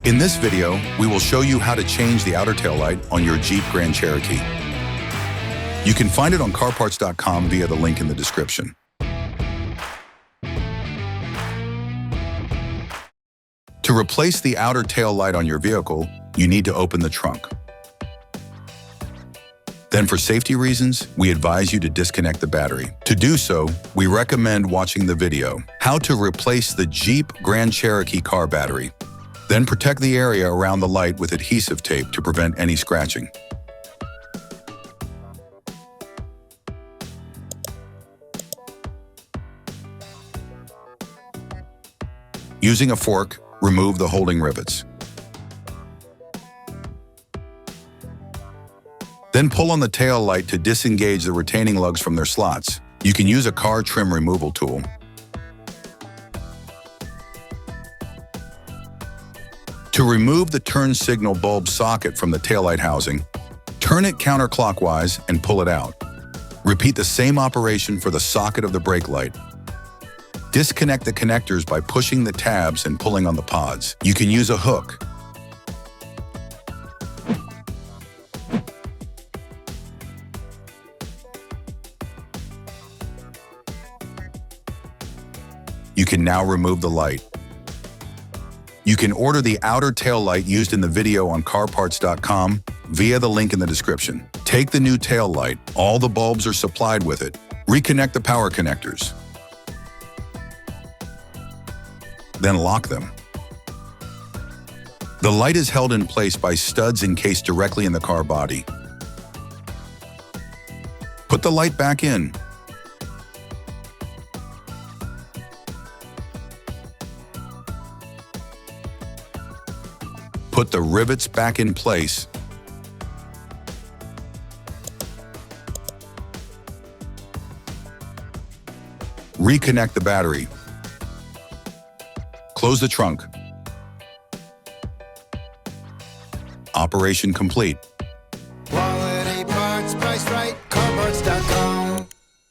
In this video, we will show you how to change the outer tail light on your Jeep Grand Cherokee. You can find it on CarParts.com via the link in the description. To replace the outer tail light on your vehicle, you need to open the trunk. Then for safety reasons, we advise you to disconnect the battery. To do so, we recommend watching the video, How to Replace the Jeep Grand Cherokee Car Battery. Then protect the area around the light with adhesive tape to prevent any scratching. Using a fork, remove the holding rivets. Then pull on the tail light to disengage the retaining lugs from their slots. You can use a car trim removal tool. To remove the turn signal bulb socket from the taillight housing, turn it counterclockwise and pull it out. Repeat the same operation for the socket of the brake light. Disconnect the connectors by pushing the tabs and pulling on the pods. You can use a hook. You can now remove the light. You can order the outer tail light used in the video on CarParts.com via the link in the description. Take the new tail light, all the bulbs are supplied with it. Reconnect the power connectors. Then lock them. The light is held in place by studs encased directly in the car body. Put the light back in. Put the rivets back in place. Reconnect the battery. Close the trunk. Operation complete. Quality parts, priced right.